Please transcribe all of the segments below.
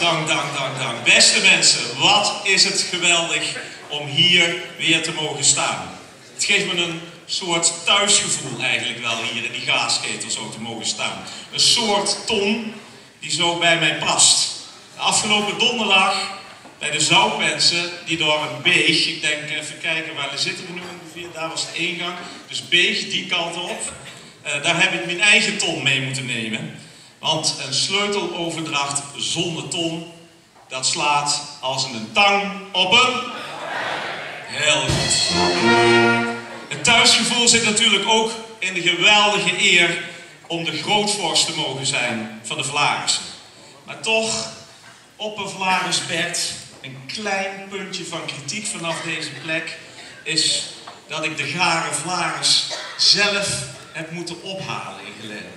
Dank. Beste mensen, wat is het geweldig om hier weer te mogen staan. Het geeft me een soort thuisgevoel eigenlijk wel hier in die gaasketel zo te mogen staan. Een soort ton die zo bij mij past. De afgelopen donderdag bij de Zoutmensen, die door een beeg, ik denk even kijken waar zitten we nu ongeveer, daar was de ingang, dus beeg die kant op. Daar heb ik mijn eigen ton mee moeten nemen. Want een sleuteloverdracht zonder ton, dat slaat als een tang op een... Heel goed. Het thuisgevoel zit natuurlijk ook in de geweldige eer om de grootvorst te mogen zijn van de Vlaarsen. Maar toch, op een Vlaarsbert, een klein puntje van kritiek vanaf deze plek, is dat ik de gare Vlaars zelf heb moeten ophalen in Geleen.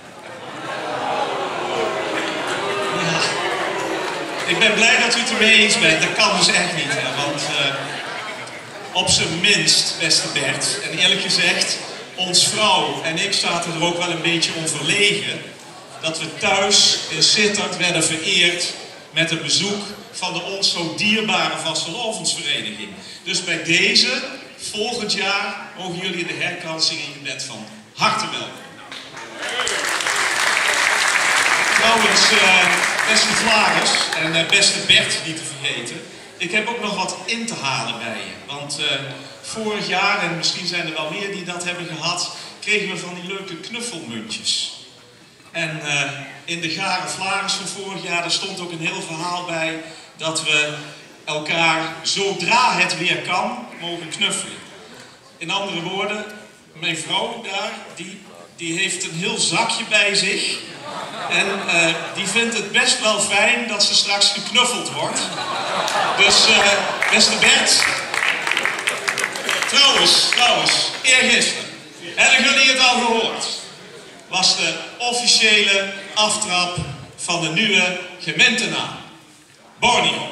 Ja. Ik ben blij dat u het ermee eens bent, dat kan dus echt niet. Hè? Want op zijn minst, beste Bert, en eerlijk gezegd, ons vrouw en ik zaten er ook wel een beetje om verlegen dat we thuis in Sittard werden vereerd met een bezoek van de ons zo dierbare vastelovensvereniging. Dus bij deze, volgend jaar, mogen jullie de herkansing in je bed van harte welkom. Trouwens, beste Vlaarders en beste Bert niet te vergeten, ik heb ook nog wat in te halen bij je. Want vorig jaar, en misschien zijn er wel meer die dat hebben gehad, kregen we van die leuke knuffelmuntjes. En in de gare Vlaarders van vorig jaar, daar stond ook een heel verhaal bij dat we elkaar, zodra het weer kan, mogen knuffelen. In andere woorden, mijn vrouw daar, die heeft een heel zakje bij zich. En die vindt het best wel fijn dat ze straks geknuffeld wordt. Dus, beste Bert. Trouwens, eergisteren, hebben jullie het al gehoord? Was de officiële aftrap van de nieuwe gemeentenaam. Borneo.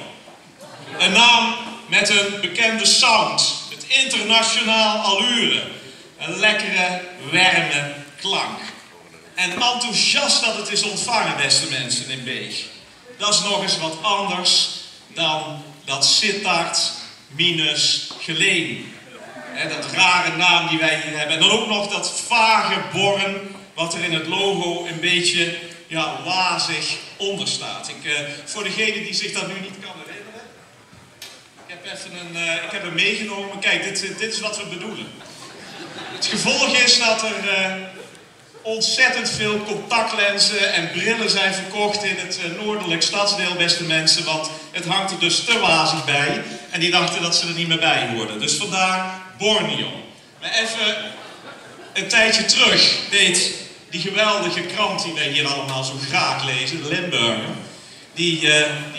Een naam met een bekende sound, met internationaal allure. Een lekkere, warme klank. En enthousiast dat het is ontvangen, beste mensen, in Beeg. Dat is nog eens wat anders dan dat Sittard minus Geleen. Dat rare naam die wij hier hebben. En dan ook nog dat vage Born, wat er in het logo een beetje wazig onder staat. Voor degene die zich dat nu niet kan herinneren. Ik heb hem meegenomen. Kijk, dit is wat we bedoelen. Het gevolg is dat er ontzettend veel contactlenzen en brillen zijn verkocht in het noordelijk stadsdeel, beste mensen. Want het hangt er dus te wazig bij. En die dachten dat ze er niet meer bij hoorden. Dus vandaar Borneo. Maar even een tijdje terug deed die geweldige krant die wij hier allemaal zo graag lezen, de Limburger, die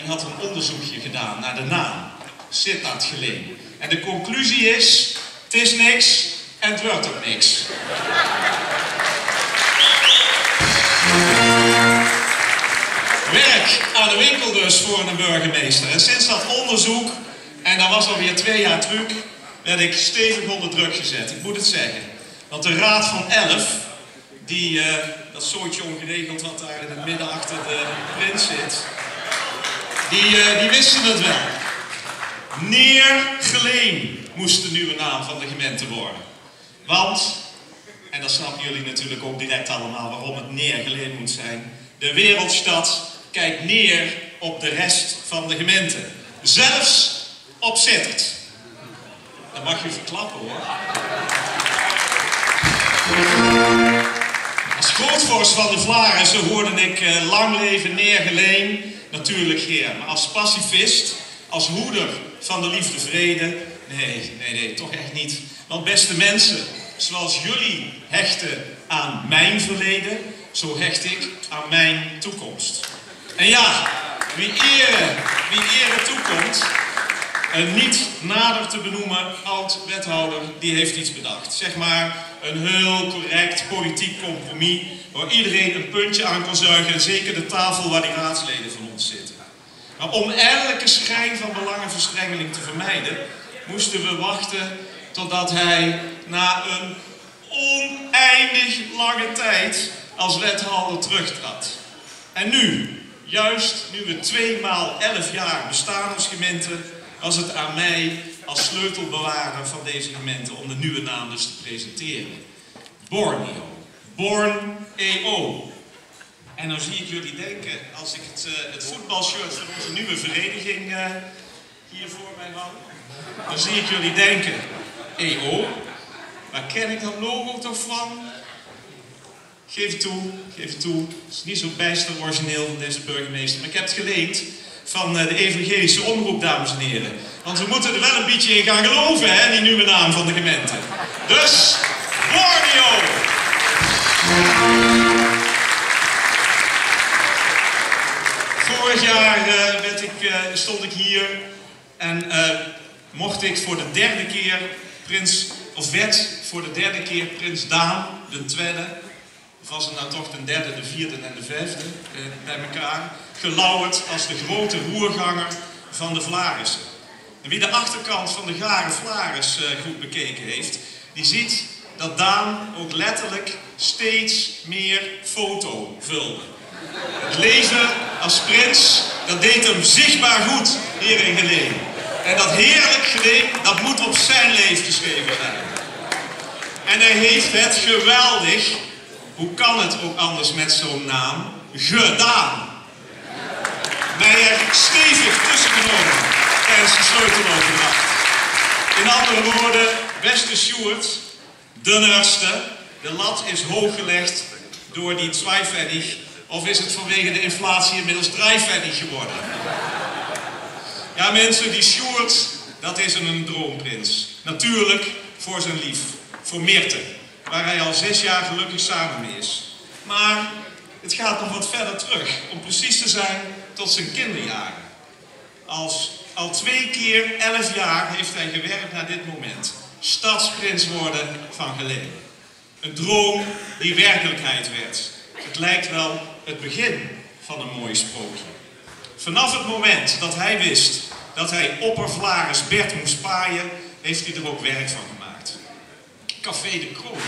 had een onderzoekje gedaan naar de naam. Sittard Geleen. En de conclusie is, het is niks en het wordt ook niks. Werk aan de winkel dus voor een burgemeester. En sinds dat onderzoek, en dat was alweer 2 jaar terug, werd ik stevig onder druk gezet. Ik moet het zeggen. Want de Raad van 11, dat soortje ongeregeld wat daar in het midden achter de prins zit, die wisten het wel. Neer-Geleen moest de nieuwe naam van de gemeente worden. Want, en dat snappen jullie natuurlijk ook direct allemaal waarom het Neer-Geleen moet zijn, de wereldstad kijkt neer op de rest van de gemeente. Zelfs op Sittard. Dat mag je verklappen hoor. Als grootvorst van de Vlaarsen hoorde ik lang leven Neer-Geleen, natuurlijk Geer. Maar als pacifist, als hoeder van de liefde vrede, nee, toch echt niet. Want beste mensen, zoals jullie hechten aan mijn verleden, zo hecht ik aan mijn toekomst. En ja, wie ere toekomt, een niet nader te benoemen oud-wethouder, die heeft iets bedacht. Zeg maar een heel correct politiek compromis, waar iedereen een puntje aan kan zuigen en zeker de tafel waar die raadsleden van ons zitten. Maar om elke schijn van belangenverstrengeling te vermijden, moesten we wachten totdat hij na een oneindig lange tijd als wethouder terugtrad. En nu, juist nu we 2 maal 11 jaar bestaan als gemeente, was het aan mij als sleutelbewaarder van deze gemeente om de nieuwe naam dus te presenteren. Borneo. Born-EO. En dan zie ik jullie denken, als ik het voetbalshirt van onze nieuwe vereniging hier voor mij hang, dan zie ik jullie denken, EO, waar ken ik dat logo toch van? Geef het toe, geef het toe. Het is niet zo bijster origineel, deze burgemeester, maar ik heb het geleend van de evangelische omroep, dames en heren. Want we moeten er wel een beetje in gaan geloven, hè, die nieuwe naam van de gemeente. Dus, Borneo! Vorig jaar stond ik hier en mocht ik voor de 3e keer werd voor de 3e keer Prins Daan, de tweede, of was het nou toch de 3e, de 4e en de 5e bij elkaar, gelauwerd als de grote roerganger van de Vlarissen. En wie de achterkant van de Gare Vlaris goed bekeken heeft, die ziet dat Daan ook letterlijk steeds meer foto vulde. Het leven als prins, dat deed hem zichtbaar goed hier in Geleen. En dat heerlijk Geleen, dat moet op zijn leven geschreven zijn. En hij heeft het geweldig, hoe kan het ook anders met zo'n naam, gedaan. Mij er stevig tussengenomen tijdens de sleuteloverdracht. In andere woorden, beste Sjoerd, de nurste, de lat is hoog gelegd door die 2 pfennig, of is het vanwege de inflatie inmiddels 3 pfennig geworden? Ja mensen, die Sjoerd, dat is een droomprins. Natuurlijk voor zijn lief, voor Meerte, waar hij al 6 jaar gelukkig samen mee is. Maar het gaat nog wat verder terug, om precies te zijn tot zijn kinderjaren. Al 2 keer 11 jaar heeft hij gewerkt naar dit moment. Stadsprins worden van Geleen. Een droom die werkelijkheid werd. Het lijkt wel het begin van een mooi sprookje. Vanaf het moment dat hij wist dat hij oppervlaris Bert moest paaien, heeft hij er ook werk van gemaakt. Café de Kroon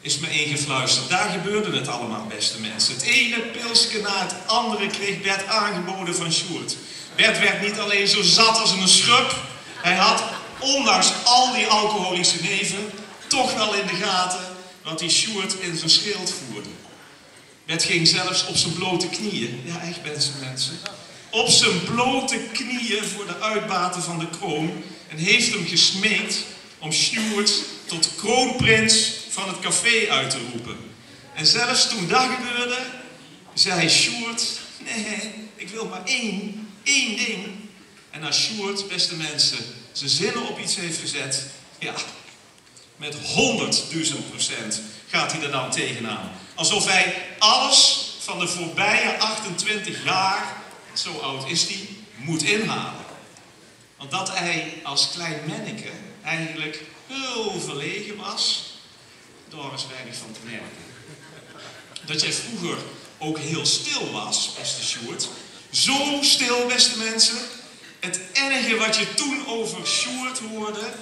is me ingefluisterd. Daar gebeurde het allemaal, beste mensen. Het ene pilsje na het andere kreeg Bert aangeboden van Sjoerd. Bert werd niet alleen zo zat als een schub, hij had, ondanks al die alcoholische neven, toch wel in de gaten wat die Sjoerd in zijn schild voerde. Bert ging zelfs op zijn blote knieën, ja echt beste mensen, op zijn blote knieën voor de uitbater van de kroon en heeft hem gesmeekt om Sjoerd tot kroonprins van het café uit te roepen. En zelfs toen dat gebeurde, zei Sjoerd, nee, ik wil maar één ding. En als Sjoerd, beste mensen, zijn zinnen op iets heeft gezet, ja, met 100.000% gaat hij er dan tegenaan. Alsof hij alles van de voorbije 28 jaar, zo oud is hij, moet inhalen. Want dat hij als klein manneke eigenlijk heel verlegen was, daar is weinig van te merken. Dat jij vroeger ook heel stil was, beste Sjoerd. Zo stil, beste mensen. Het enige wat je toen over Sjoerd hoorde,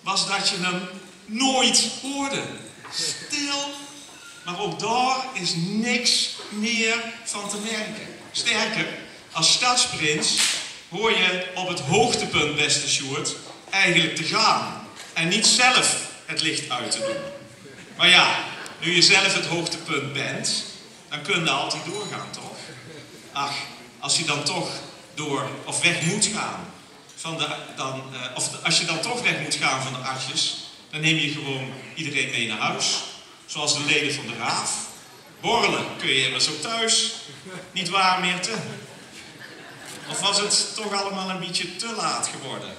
was dat je hem nooit hoorde. Stil. Maar ook daar is niks meer van te merken. Sterker, als stadsprins hoor je op het hoogtepunt, beste Sjoerd, eigenlijk te gaan. En niet zelf het licht uit te doen. Maar ja, nu je zelf het hoogtepunt bent, dan kun je altijd doorgaan, toch? Ach, als je dan toch door of weg moet gaan als je dan toch weg moet gaan van de asjes, dan neem je gewoon iedereen mee naar huis. Zoals de leden van de Raaf. Borrelen kun je immers ook thuis. Niet waar, Meerte? Of was het toch allemaal een beetje te laat geworden?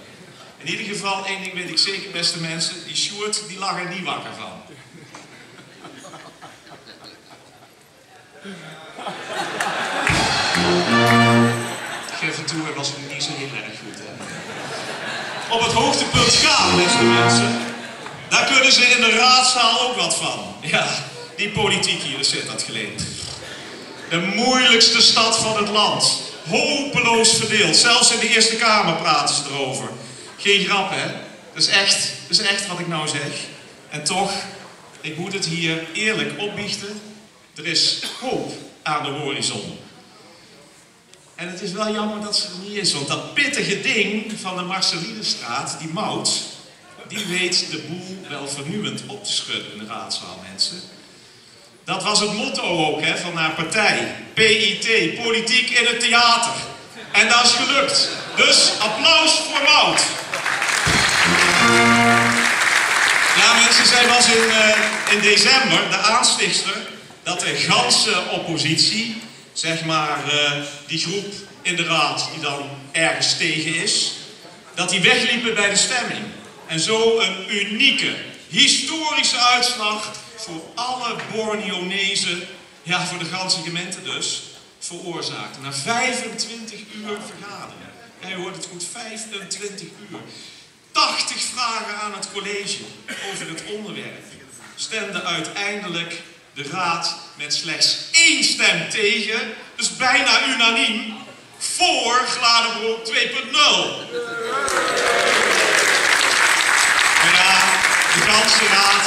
In ieder geval, één ding weet ik zeker, beste mensen. Die Sjoerd, die lag er niet wakker van. Ik geef het toe, hij was niet zo heel erg goed, hè? Op het hoogtepunt gaan, beste mensen. Daar kunnen ze in de raadzaal ook wat van. Ja, die politiek hier zit dat geleend. De moeilijkste stad van het land. Hopeloos verdeeld. Zelfs in de Eerste Kamer praten ze erover. Geen grap, hè? Dat is echt wat ik nou zeg. En toch, ik moet het hier eerlijk opbiechten. Er is hoop aan de horizon. En het is wel jammer dat ze er niet is, want dat pittige ding van de Marcelinestraat, die mout, die weet de boel wel vernieuwend op te schudden in de raadzaal, mensen. Dat was het motto ook van haar partij. PIT, politiek in het theater. En dat is gelukt. Dus applaus voor Mout. Ja mensen, zij was in december de aanstichtster dat de ganse oppositie, zeg maar die groep in de raad die dan ergens tegen is, dat die wegliepen bij de stemming. En zo een unieke, historische uitslag voor alle Borneonezen, ja voor de ganse gemeente dus, veroorzaakte. Na 25 uur vergaderen. Ja, u hoort het goed, 25 uur. 80 vragen aan het college over het onderwerp. Stemde uiteindelijk de raad met slechts 1 stem tegen, dus bijna unaniem, voor Gladenbroek 2.0. Ja, de ganse raad,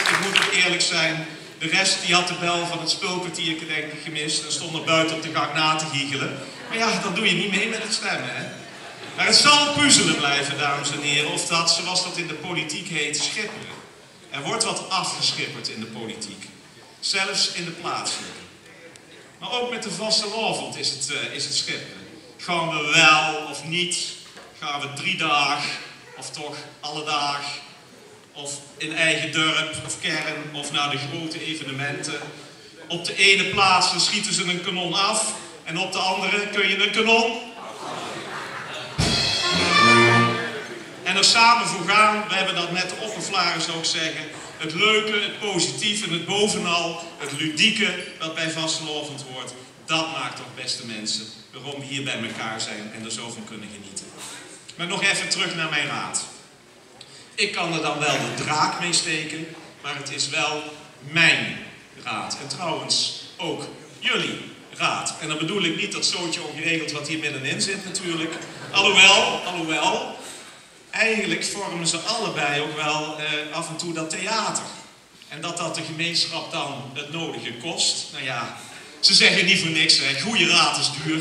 ik moet ook eerlijk zijn, de rest die had de bel van het spulkwartiertje denk ik gemist en stond er buiten op de gang na te giechelen. Maar ja, dan doe je niet mee met het stemmen, hè. Maar het zal puzzelen blijven, dames en heren, of dat, zoals dat in de politiek heet, schipperen. Er wordt wat afgeschipperd in de politiek. Zelfs in de plaatselijke. Maar ook met de vastelavond is het schipperen. Gaan we wel of niet? Gaan we 3 dagen? Of toch alle dagen? Of in eigen dorp of kern? Of naar de grote evenementen? Op de ene plaats dan schieten ze een kanon af. En op de andere kun je een kanon. En er samen voor gaan, we hebben dat net de oppervlagers ook zeggen. Het leuke, het positieve en het bovenal, het ludieke dat bij vastelavond hoort. Dat maakt toch, beste mensen, waarom we hier bij elkaar zijn en er zo van kunnen genieten. Maar nog even terug naar mijn raad. Ik kan er dan wel de draak mee steken, maar het is wel mijn raad. En trouwens ook jullie raad. En dan bedoel ik niet dat zootje ongeregeld wat hier middenin zit natuurlijk. Alhoewel, eigenlijk vormen ze allebei ook wel af en toe dat theater. En dat de gemeenschap dan het nodige kost. Nou ja, ze zeggen niet voor niks, hè. Goeie raad is duur.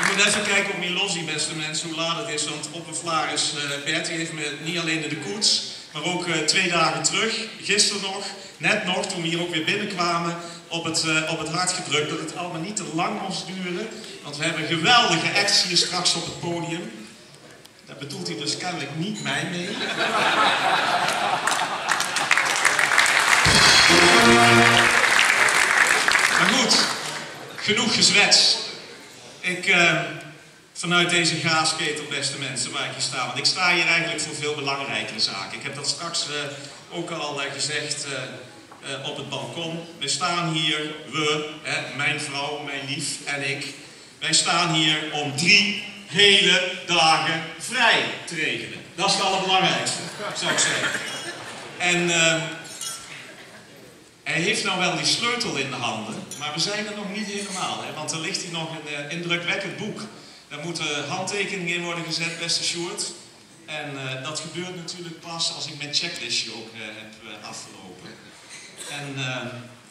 Ik moet even kijken op mijn lossie, beste mensen, hoe laat het is. Want oppervlaris Bertie heeft me niet alleen in de koets, maar ook 2 dagen terug, gisteren nog, net nog, toen we hier ook weer binnenkwamen, op het hart gedrukt dat het allemaal niet te lang moest duren. Want we hebben geweldige acts hier straks op het podium. Daar bedoelt hij dus kennelijk niet mij mee. Maar goed, genoeg gezwets. Vanuit deze gaasketel, beste mensen, waar ik hier sta. Want ik sta hier eigenlijk voor veel belangrijkere zaken. Ik heb dat straks ook al gezegd op het balkon. We staan hier, mijn vrouw, mijn lief en ik. Wij staan hier om 3 hele dagen vrij te regelen. Dat is het allerbelangrijkste, zou ik zeggen. En hij heeft nou wel die sleutel in de handen, maar we zijn er nog niet helemaal. Hè? Want er ligt hier nog een indrukwekkend boek. Daar moeten handtekeningen in worden gezet, beste Sjoerd. En dat gebeurt natuurlijk pas als ik mijn checklistje ook heb afgelopen. En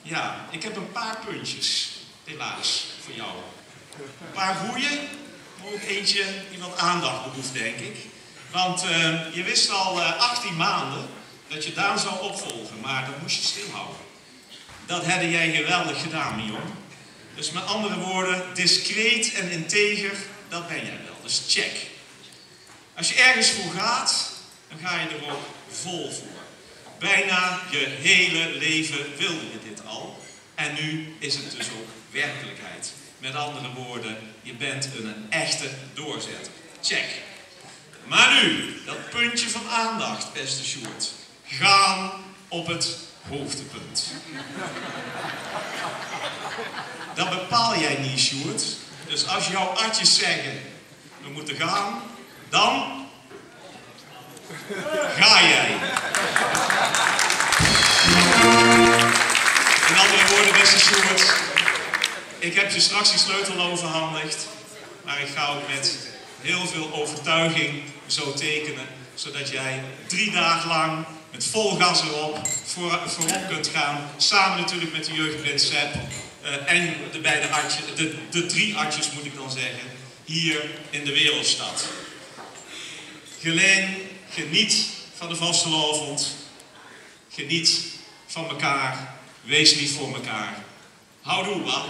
ja, ik heb een paar puntjes, helaas, voor jou. Een paar goeie, maar ook eentje die wat aandacht behoeft, denk ik. Want je wist al 18 maanden dat je Daan zou opvolgen, maar dat moest je stilhouden. Dat heb jij geweldig gedaan, Mion. Dus met andere woorden, discreet en integer, dat ben jij wel. Dus check. Als je ergens voor gaat, dan ga je er ook vol voor. Bijna je hele leven wilde je dit al. En nu is het dus ook werkelijkheid. Met andere woorden, je bent een echte doorzetter. Check. Maar nu, dat puntje van aandacht, beste Sjoerd. Gaan op het hoogtepunt. Dat bepaal jij niet, Sjoerd. Dus als jouw artjes zeggen, we moeten gaan, dan ga jij. In andere woorden, beste Sjoerd, ik heb je straks die sleutel overhandigd, maar ik ga ook met heel veel overtuiging zo tekenen, zodat jij 3 dagen lang met vol gas erop voorop kunt gaan. Samen natuurlijk met de jeugdblind Sepp en de drie Adjes moet ik dan zeggen, hier in de Wereldstad. Geleen, geniet van de vastelavond. Geniet van elkaar. Wees lief voor elkaar. Houdoe, man.